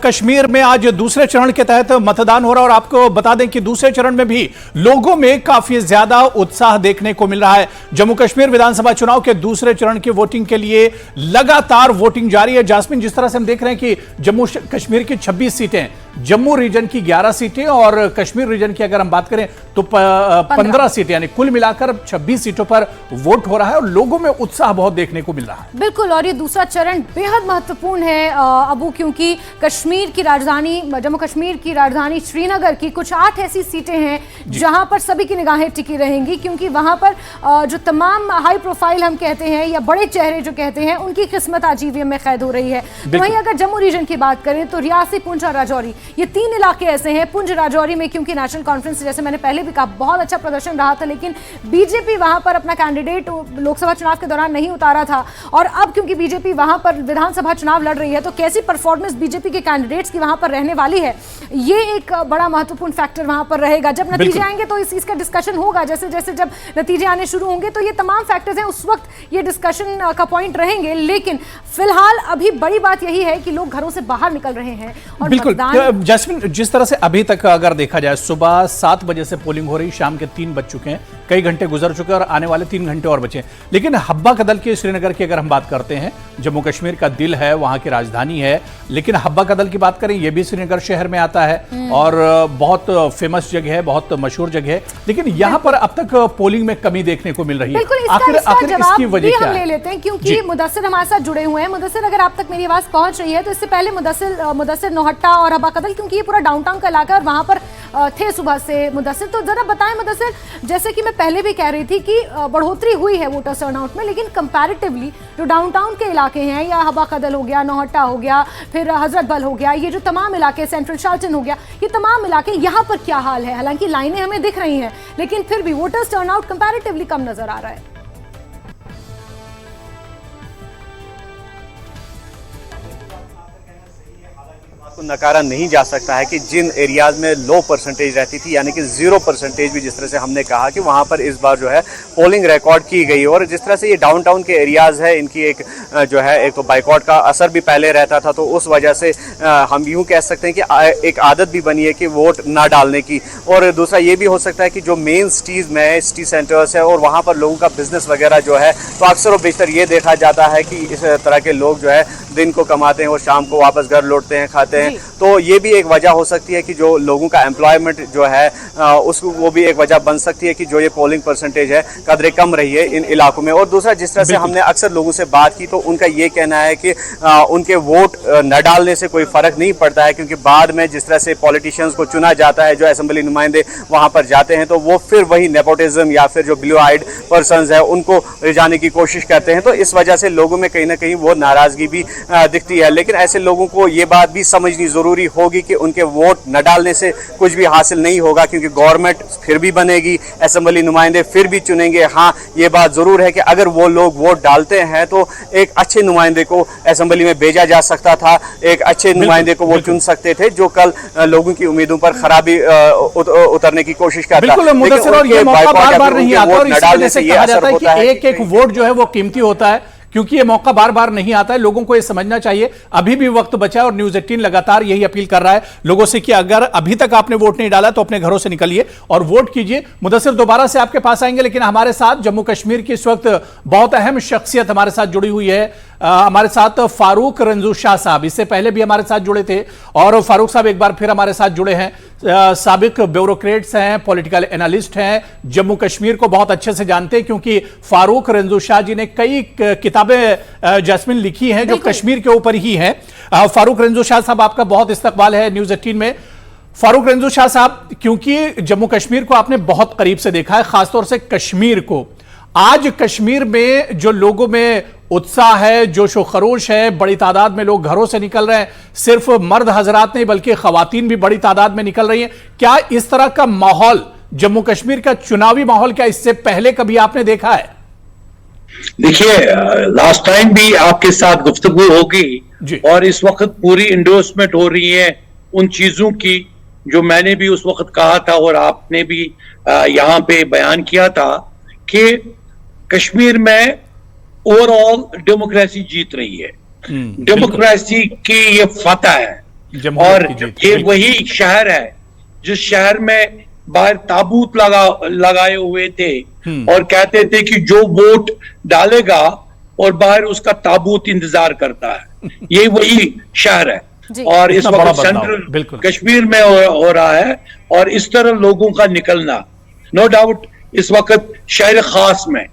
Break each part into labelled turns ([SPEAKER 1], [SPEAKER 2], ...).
[SPEAKER 1] कश्मीर में आज दूसरे चरण के तहत मतदान हो रहा है और आपको बता दें कि दूसरे चरण में भी लोगों में काफी ज्यादा उत्साह देखने को मिल रहा है। जम्मू कश्मीर विधानसभा चुनाव के दूसरे चरण की वोटिंग के लिए लगातार वोटिंग जारी है। जास्मिन, जिस तरह से हम देख रहे हैं कि जम्मू कश्मीर की 26 सीटें, जम्मू रीजन की 11 सीटें और कश्मीर रीजन की अगर हम बात करें तो 15 सीटें, यानी कुल मिलाकर 26 सीटों पर वोट हो रहा है और लोगों में उत्साह बहुत देखने को मिल रहा है।
[SPEAKER 2] बिल्कुल, और ये दूसरा चरण बेहद महत्वपूर्ण है अबू, क्योंकि कश्मीर की राजधानी, जम्मू कश्मीर की राजधानी श्रीनगर की कुछ 8 ऐसी सीटें हैं जहां पर सभी की निगाहें टिकी रहेंगी, क्योंकि वहां पर जो तमाम हाई प्रोफाइल हम कहते हैं या बड़े चेहरे जो कहते हैं उनकी किस्मत आज ईवीएम में कैद हो रही है। तो वहीं अगर जम्मू रीजन की बात करें तो रियासी, पुंछ और राजौरी, ये 3 इलाके ऐसे हैं। पुंछ राजौरी में क्योंकि नेशनल कॉन्फ्रेंस, जैसे मैंने पहले भी कहा, बहुत अच्छा प्रदर्शन रहा था, लेकिन बीजेपी वहां पर अपना कैंडिडेट लोकसभा चुनाव के दौरान नहीं उतारा था, और अब क्योंकि बीजेपी वहां पर विधानसभा चुनाव लड़ रही है तो कैसी परफॉर्मेंस बीजेपी के कैंडिडेट्स की वहां पर रहने वाली है, ये एक बड़ा महत्वपूर्ण फैक्टर वहां पर रहेगा। जब नतीजे आएंगे तो इस चीज का डिस्कशन होगा, जैसे जैसे जब नतीजे आने शुरू होंगे तो ये तमाम फैक्टर्स हैं, उस वक्त ये डिस्कशन का पॉइंट रहेंगे। लेकिन फिलहाल अभी बड़ी बात यही है कि लोग घरों से बाहर निकल रहे हैं और
[SPEAKER 1] बिल्कुल जैस्मिन, जिस तरह से अभी तक अगर देखा जाए, सुबह 7 बजे से पोलिंग हो रही, शाम के 3 बज चुके हैं, कई घंटे गुजर चुके हैं और आने वाले 3 घंटे और बचे। लेकिन हब्बा कदल के श्रीनगर की अगर हम बात करते हैं, जम्मू कश्मीर का दिल है, वहां की राजधानी है, लेकिन हब्बा कदल की बात करें, यह भी श्रीनगर शहर में आता है और बहुत फेमस जगह है, बहुत मशहूर जगह है, लेकिन यहां पर अब तक पोलिंग में कमी देखने को मिल रही है।
[SPEAKER 2] आखिर इसकी वजह क्या है? हम ले लेते हैं, क्योंकि मुदस्सिर हमारे साथ जुड़े हुए हैं। मुदस्सिर, अगर आप तक मेरी आवाज पहुंच रही है तो इससे पहले मुदस्सिर नौहट्टा और हब्बा कदल, क्योंकि ये पूरा डाउनटाउन का इलाका है और वहां पर थे सुबह से मुदस्सिर, तो जरा बताएं मुदस्सिर, जैसे कि मैं पहले भी कह रही थी कि बढ़ोतरी हुई है वोटर्स टर्नआउट में, लेकिन कंपैरेटिवली जो डाउनटाउन के इलाके हैं, या हब्बा कदल हो गया, नौहट्टा हो गया, फिर हजरत बल हो गया, ये जो तमाम इलाके, सेंट्रल शालटन हो गया, ये तमाम इलाके, यहाँ पर क्या हाल है? हालांकि लाइनें हमें दिख रही हैं, लेकिन फिर भी वोटर्स टर्नआउट कंपैरेटिवली कम नजर आ रहा है।
[SPEAKER 3] को नकारा नहीं जा सकता है कि जिन एरियाज में लो परसेंटेज रहती थी, यानी कि 0% भी, जिस तरह से हमने कहा कि वहां पर इस बार जो है पोलिंग रिकॉर्ड की गई, और जिस तरह से ये डाउनटाउन के एरियाज है, इनकी एक जो है एक तो बाइकआउट का असर भी पहले रहता था, तो उस वजह से हम यूं कह सकते हैं कि एक आदत भी बनी है कि वोट ना डालने की। और दूसरा ये भी हो सकता है कि जो मेन सिटीज में सिटी सेंटर्स है और वहां पर लोगों का बिजनेस वगैरह जो है, तो अक्सर और बेशतर ये देखा जाता है कि इस तरह के लोग जो है दिन को कमाते हैं और शाम को वापस घर लौटते हैं, खाते हैं, तो ये भी एक वजह हो सकती है कि जो लोगों का एम्प्लॉयमेंट जो है उसको, वो भी एक वजह बन सकती है कि जो ये पोलिंग परसेंटेज है कदरे कम रही है इन इलाकों में। और दूसरा, जिस तरह से हमने अक्सर लोगों से बात की, तो उनका ये कहना है कि उनके वोट न डालने से कोई फर्क नहीं पड़ता है, क्योंकि बाद में जिस तरह से पॉलिटिशियंस को चुना जाता है, जो असेंबली नुमाइंदे वहां पर जाते हैं, तो वो फिर वही नेपोटिज्म या फिर जो ब्लू आइड पर्सनस है उनको रिझाने की कोशिश करते हैं, तो इस वजह से लोगों में कहीं ना कहीं वो नाराजगी भी दिखती है। लेकिन ऐसे लोगों को ये बात भी समझनी जरूरी होगी कि उनके वोट न डालने से कुछ भी हासिल नहीं होगा, क्योंकि गवर्नमेंट फिर भी बनेगी, असेंबली नुमाइंदे फिर भी चुनेंगे। हाँ, ये बात जरूर है कि अगर वो लोग वोट डालते हैं तो एक अच्छे नुमाइंदे को असेंबली में भेजा जा सकता था, एक अच्छे नुमाइंदे को वो चुन सकते थे, जो कल लोगों की उम्मीदों पर खराबी उतरने की कोशिश करता है।
[SPEAKER 1] मुदस्सिर, और ये मौका बार बार नहीं आता, और इस वजह से कहा जाता है कि एक एक वोट जो है वो कीमती होता है, क्योंकि ये मौका बार बार नहीं आता है। लोगों को ये समझना चाहिए, अभी भी वक्त बचा है और न्यूज़ 18 लगातार यही अपील कर रहा है लोगों से कि अगर अभी तक आपने वोट नहीं डाला तो अपने घरों से निकलिए और वोट कीजिए। मुदस्सिर, दोबारा से आपके पास आएंगे, लेकिन हमारे साथ जम्मू कश्मीर की इस वक्त बहुत अहम शख्सियत हमारे साथ जुड़ी हुई है। हमारे साथ फारूक रंजू शाह साहब इससे पहले भी हमारे साथ जुड़े थे और फारूक साहब एक बार फिर हमारे साथ जुड़े हैं। साबिक ब्यूरोक्रेट्स हैं, पॉलिटिकल एनालिस्ट हैं, जम्मू कश्मीर को बहुत अच्छे से जानते हैं, क्योंकि फारूक रंजू शाह जी ने कई किताबें जैस्मिन लिखी हैं जो कश्मीर के ऊपर ही हैं। फारूक रंजू शाह साहब, आपका बहुत इस्तकबाल है न्यूज़ 18 में। फारूक रंजू शाह साहब, क्योंकि जम्मू कश्मीर को आपने बहुत करीब से देखा है, खासतौर से कश्मीर को, आज कश्मीर में जो लोगों में उत्साह है, जोशो खरोश है, बड़ी तादाद में लोग घरों से निकल रहे हैं, सिर्फ मर्द हजरात नहीं बल्कि खवातीन भी बड़ी तादाद में निकल रही हैं, क्या इस तरह का माहौल, जम्मू कश्मीर का चुनावी माहौल, क्या इससे पहले कभी आपने देखा है?
[SPEAKER 4] देखिए, लास्ट टाइम भी आपके साथ गुफ्तगू होगी और इस वक्त पूरी इंडोर्समेंट हो रही है उन चीजों की जो मैंने भी उस वक्त कहा था और आपने भी यहां पे बयान किया था कि कश्मीर में ओवरऑल डेमोक्रेसी जीत रही है। डेमोक्रेसी की ये फतह है और ये वही शहर है जिस शहर में बाहर ताबूत लगाए हुए थे और कहते थे कि जो वोट डालेगा और बाहर उसका ताबूत इंतजार करता है। ये वही शहर है और इस वक्त सेंट्रल कश्मीर में हो रहा है। और इस तरह लोगों का निकलना नो डाउट इस वक्त शहर खास में,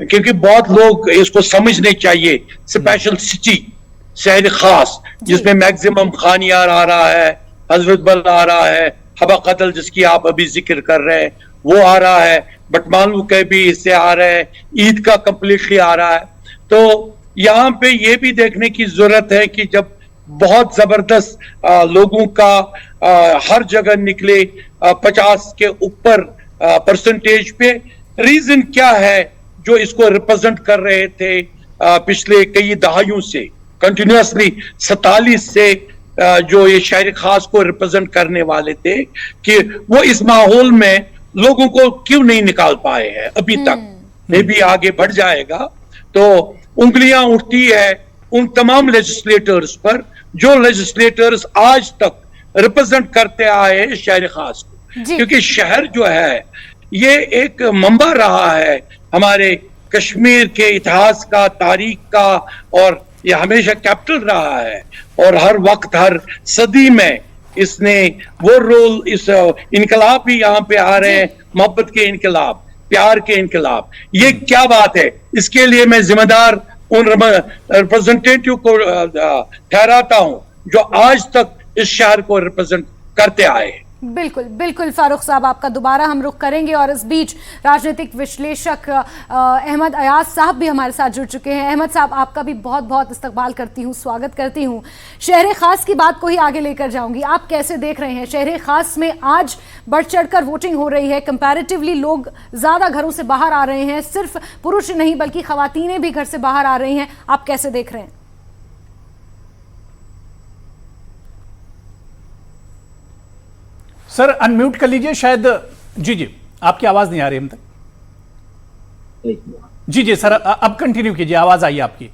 [SPEAKER 4] क्योंकि बहुत लोग इसको समझने चाहिए, स्पेशल सिटी शहर खास जिसमें मैक्सिमम खानियार आ रहा है, हजरत बल आ रहा है, हबा कतल जिसकी आप अभी जिक्र कर रहे हैं वो आ रहा है, बटमालू के भी हिस्से आ रहे हैं, ईद का कंप्लीटली आ रहा है। तो यहाँ पे ये भी देखने की जरूरत है कि जब बहुत जबरदस्त लोगों का हर जगह निकले 50 के ऊपर परसेंटेज पे, रीजन क्या है जो इसको रिप्रेजेंट कर रहे थे पिछले कई दहाइयों से कंटिन्यूसली 47 से जो ये शहर खास को रिप्रेजेंट करने वाले थे कि वो इस माहौल में लोगों को क्यों नहीं निकाल पाए हैं अभी तक। ये भी आगे बढ़ जाएगा तो उंगलियां उठती है उन तमाम लेजिस्लेटर्स पर जो लेजिस्लेटर्स आज तक रिप्रेजेंट करते आए हैं शहर खास को, क्योंकि शहर जो है ये एक मंबा रहा है हमारे कश्मीर के इतिहास का, तारीख का, और ये हमेशा कैपिटल रहा है और हर वक्त हर सदी में इसने वो रोल, इस इनकलाब भी यहाँ पे आ रहे हैं, मोहब्बत के इनकलाब, प्यार के इनकलाब। ये क्या बात है, इसके लिए मैं जिम्मेदार उन रिप्रेजेंटेटिव को ठहराता हूं जो आज तक इस शहर को रिप्रेजेंट करते आए।
[SPEAKER 2] बिल्कुल बिल्कुल फारूक साहब, आपका दोबारा हम रुख करेंगे और इस बीच राजनीतिक विश्लेषक अहमद अयाज साहब भी हमारे साथ जुड़ चुके हैं। अहमद साहब, आपका भी बहुत बहुत इस्तकबाल करती हूँ, स्वागत करती हूँ। शहर खास की बात को ही आगे लेकर जाऊंगी, आप कैसे देख रहे हैं शहर खास में आज बढ़ चढ़कर वोटिंग हो रही है, कंपैरेटिवली लोग ज़्यादा घरों से बाहर आ रहे हैं, सिर्फ पुरुष नहीं बल्कि खवातीनें भी घर से बाहर आ रही हैं, आप कैसे देख रहे हैं?
[SPEAKER 1] सर अनम्यूट कर लीजिए शायद। जी आपकी आवाज नहीं आ रही हम तक। जी सर अब कंटिन्यू कीजिए, आवाज आई आपकी।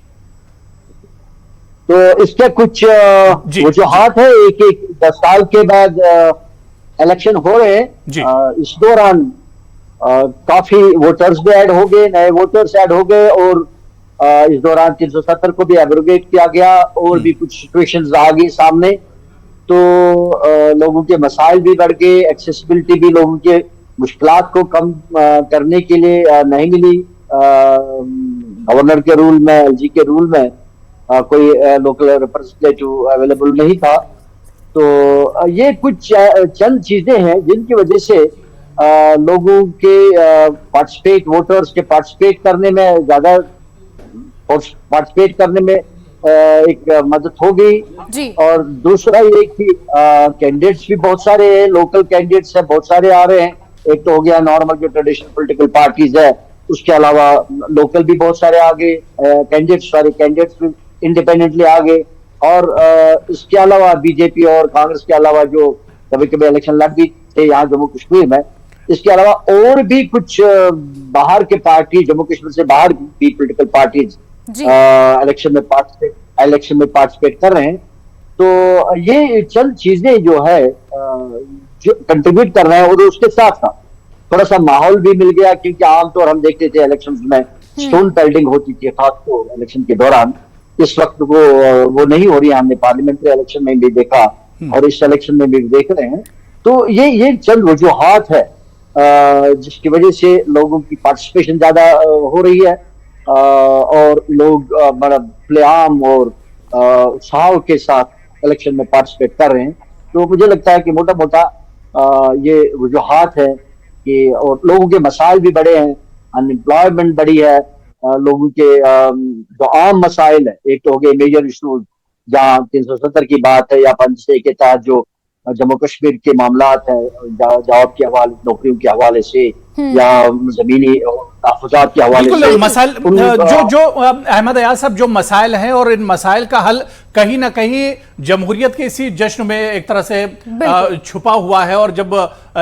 [SPEAKER 5] तो इसके कुछ वजूहात है, एक 10 साल के बाद इलेक्शन हो रहे हैं, इस दौरान काफी वोटर्स भी ऐड हो गए, नए वोटर्स ऐड हो गए और इस दौरान 370 को भी एब्रोगेट किया गया और भी कुछ सिचुएशंस आ गई सामने। तो लोगों के मसाइल भी बढ़ गए, एक्सेसिबिलिटी भी लोगों के मुश्किलात को कम करने के लिए नहीं मिली। गवर्नर के रूल में, एलजी के रूल में कोई लोकल रिप्रेजेंटेटिव अवेलेबल नहीं था। तो ये कुछ चंद चीजें हैं जिनकी वजह से लोगों के वोटर्स के पार्टिसिपेट करने में ज्यादा में एक मदद हो गई। और दूसरा ये कि कैंडिडेट्स भी बहुत सारे हैं, लोकल कैंडिडेट्स है बहुत सारे आ रहे हैं। एक तो हो गया नॉर्मल जो ट्रेडिशनल पॉलिटिकल पार्टीज है, उसके अलावा लोकल भी बहुत सारे आ गए कैंडिडेट्स भी इंडिपेंडेंटली आ गए। और इसके अलावा बीजेपी और कांग्रेस के अलावा जो कभी कभी इलेक्शन लड़ भी थे यहाँ जम्मू कश्मीर में, इसके अलावा और भी कुछ बाहर के पार्टी, जम्मू कश्मीर से बाहर भी पॉलिटिकल पार्टीज इलेक्शन में पार्टिसिपेट कर रहे हैं। तो ये चंद चीजें जो है जो कंट्रीब्यूट कर रहे हैं। और उसके साथ साथ थोड़ा सा माहौल भी मिल गया, क्योंकि आमतौर हम देखते थे इलेक्शंस में स्टोन पेल्टिंग होती थी खासतौर इलेक्शन के दौरान। इस वक्त वो नहीं हो रही है, हमने पार्लियामेंट्री इलेक्शन में भी देखा और इस इलेक्शन में भी देख रहे हैं। तो ये चंद वजूहात है जिसकी वजह से लोगों की पार्टिसिपेशन ज्यादा हो रही है और लोग बड़ा खुलेआम और उत्साह के साथ इलेक्शन में पार्टिसिपेट कर रहे हैं। तो मुझे लगता है कि मोटा मोटा ये वजूहात है कि और लोगों के मसाइल भी बड़े हैं, अनएम्प्लॉयमेंट बड़ी है, लोगों के जो आम मसाइल है, एक तो हो गए मेजर इशूज जहाँ 370 की बात है या 5 के तहत जो जम्मू कश्मीर के मामलात है, जॉब के हवाले, नौकरियों के हवाले से या जमीनी तहफ़्फ़ुज़ात के हवाले से
[SPEAKER 1] मसाइल जो अहमद अयाज साहब, जो मसाइल हैं और इन मसाइल का हल कहीं ना कहीं जमहूरियत के इसी जश्न में एक तरह से छुपा हुआ है, और जब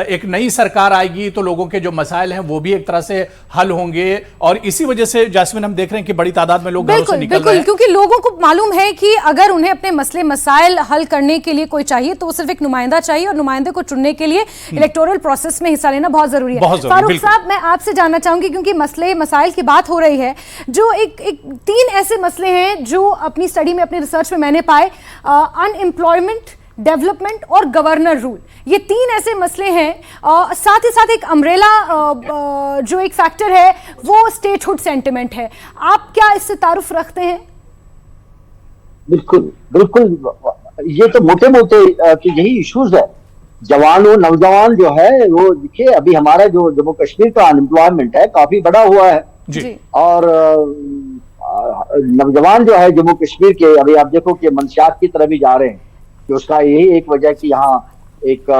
[SPEAKER 1] एक नई सरकार आएगी तो लोगों के जो मसाइल हैं वो भी एक तरह से हल होंगे, और इसी वजह से जास्मिन हम देख रहे हैं कि बड़ी तादाद में लोग घरों से निकल रहे हैं,
[SPEAKER 2] क्योंकि लोगों को मालूम है कि अगर उन्हें अपने मसले मसाइल हल करने के लिए कोई चाहिए तो वो सिर्फ एक नुमाइंदा चाहिए, और नुमाइंदे को चुनने के लिए इलेक्टोरल प्रोसेस में हिस्सा लेना बहुत जरूरी है। फारूक साहब, मैं आपसे जानना चाहूंगी, क्योंकि मसले मसाइल की बात हो रही है, जो एक 3 ऐसे मसले हैं जो अपनी स्टडी में, अपनी रिसर्च में मैंने पाए, अनएम्प्लॉयमेंट, डेवलपमेंट और गवर्नर रूल, ये 3 ऐसे मसले हैं। साथ ही साथ एक अम्ब्रेला जो एक फैक्टर है वो स्टेटहुड सेंटिमेंट है। आप क्या इससे तारुफ रखते हैं?
[SPEAKER 5] बिल्कुल बिल्कुल, ये तो मोटे मोटे यही इश्यूज है। नौजवान जो है वो देखिए, अभी हमारा जो जम्मू कश्मीर का अनएम्प्लॉयमेंट है काफी बड़ा हुआ है
[SPEAKER 1] जी।
[SPEAKER 5] और नौजवान जो है जम्मू कश्मीर के, अभी आप देखो कि मंशियात की तरफ भी जा रहे हैं, कि उसका यही एक वजह कि यहाँ एक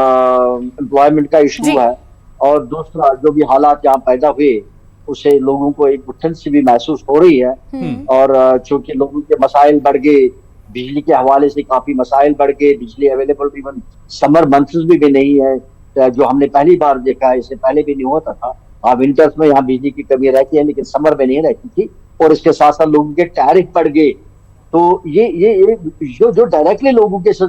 [SPEAKER 5] एम्प्लॉयमेंट का इशू है, और दूसरा जो भी हालात यहाँ पैदा हुए उससे लोगों को एक घुटन सी भी महसूस हो रही है, और चूंकि लोगों के मसाइल बढ़ गए, बिजली के हवाले से काफी मसाइल बढ़ गए, बिजली अवेलेबल इवन समर मंथ्स भी नहीं है, जो हमने पहली बार देखा है, इससे पहले भी नहीं होता था। हाँ, विंटर्स में यहाँ बिजली की कमी रहती है, लेकिन समर में नहीं रहती थी, और इसके साथ साथ लोगों के टैरिफ बढ़ गए। तो ये जो डायरेक्टली लोगों के साथ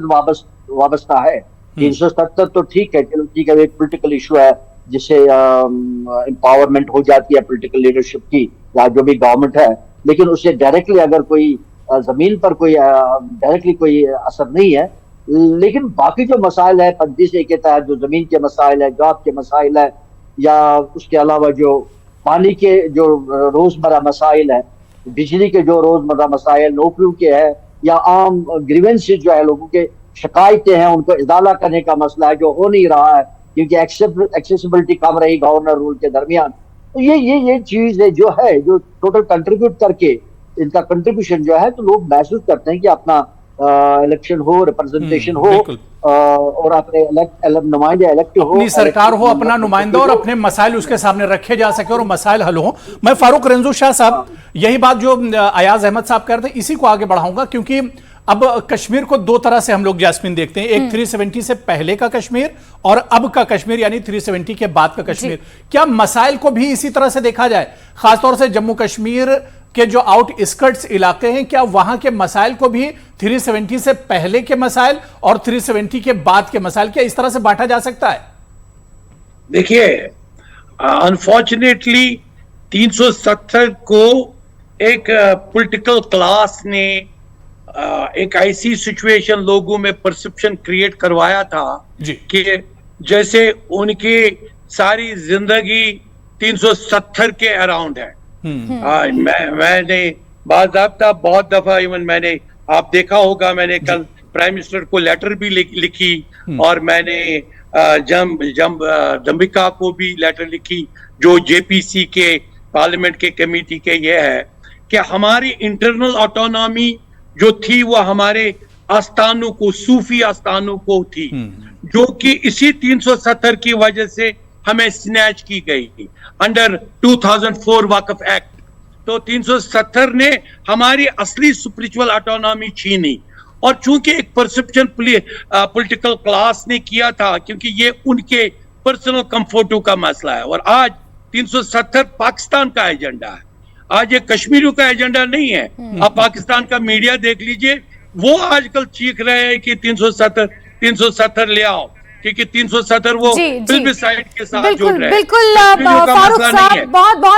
[SPEAKER 5] वाबस्ता है, 370 तो ठीक है, चलो ठीक है, एक पॉलिटिकल इशू है जिससे एम्पावरमेंट हो जाती है पॉलिटिकल लीडरशिप की या जो भी गवर्नमेंट है, लेकिन उससे डायरेक्टली अगर कोई जमीन पर कोई डायरेक्टली कोई असर नहीं है। लेकिन बाकी जो मसाइल है 35A के तहत, जो जमीन के मसाइल है, जॉब के मसाइल है, या उसके अलावा जो पानी के जो रोजमर्रा मसाइल है, बिजली के जो रोजमर्रा मसाइल, नौकरियों के है, या आम ग्रीवेंसेस जो है, लोगों के शिकायतें हैं, उनको इजाला करने का मसला है जो हो नहीं रहा है क्योंकि एक्सेसिबिलिटी कम रही गवर्नर रूल के दरमियान। तो ये चीज है जो टोटल कंट्रीब्यूट करके इनका कंट्रीब्यूशन जो है, तो लोग महसूस करते हैं कि अपना इलेक्शन हो, रिप्रेजेंटेशन हो, और अपने नुमाइंदे इलेक्ट हो,
[SPEAKER 1] अपनी सरकार हो, अपना नुमाइंदा, और अपने मसाइल उसके सामने रखे जा सके और मसाइल हल हो। मैं फारूक रेंजू शाह साहब, यही बात जो अयाज अहमद साहब कह रहे थे, इसी को आगे बढ़ाऊंगा, क्योंकि अब कश्मीर को 2 तरह से हम लोग जास्मिन देखते हैं, एक 370 से पहले का कश्मीर और अब का कश्मीर, यानी 370 के बाद का कश्मीर। क्या मसाइल को भी इसी तरह से देखा जाए, खासतौर से जम्मू कश्मीर के जो आउटस्कर्ट्स इलाके हैं, क्या वहां के मसाइल को भी 370 से पहले के मसाइल और 370 के बाद के मसाइल, क्या इस तरह से बांटा जा सकता है?
[SPEAKER 4] देखिए, अनफॉर्चुनेटली 370 को एक पॉलिटिकल क्लास ने एक ऐसी सिचुएशन लोगों में परसेप्शन क्रिएट करवाया था कि जैसे उनकी सारी जिंदगी 370 के अराउंड है। मैंने बाज़ाब्ता बहुत दफा, इवन मैंने, आप देखा होगा, मैंने कल प्राइम मिनिस्टर को लेटर भी लिखी, और मैंने जम्बिका को भी लेटर लिखी, जो जेपीसी के पार्लियामेंट के कमेटी के, ये है कि हमारी इंटरनल ऑटोनॉमी जो थी वो हमारे आस्थानों को, सूफी आस्थानों को थी, जो कि इसी 370 की वजह से हमें स्नैच की गई अंडर 2004 वक्फ एक्ट। तो 370 ने हमारी असली स्पिरिचुअल ऑटोनॉमी छीनी, और चूंकि एक परसेप्शन पॉलिटिकल क्लास ने किया था, क्योंकि ये उनके पर्सनल कंफर्टों का मसला है, और आज 370 पाकिस्तान का एजेंडा है, आज ये कश्मीरियों का एजेंडा नहीं है। आप पाकिस्तान का मीडिया देख लीजिए, वो आजकल चीख रहे हैं कि 370 ले आओ, क्योंकि 370 वो प्लेबिसाइड के साथ जुड़ रहे हैं।
[SPEAKER 2] बिल्कुल फारूक साहब, बहुत बहुत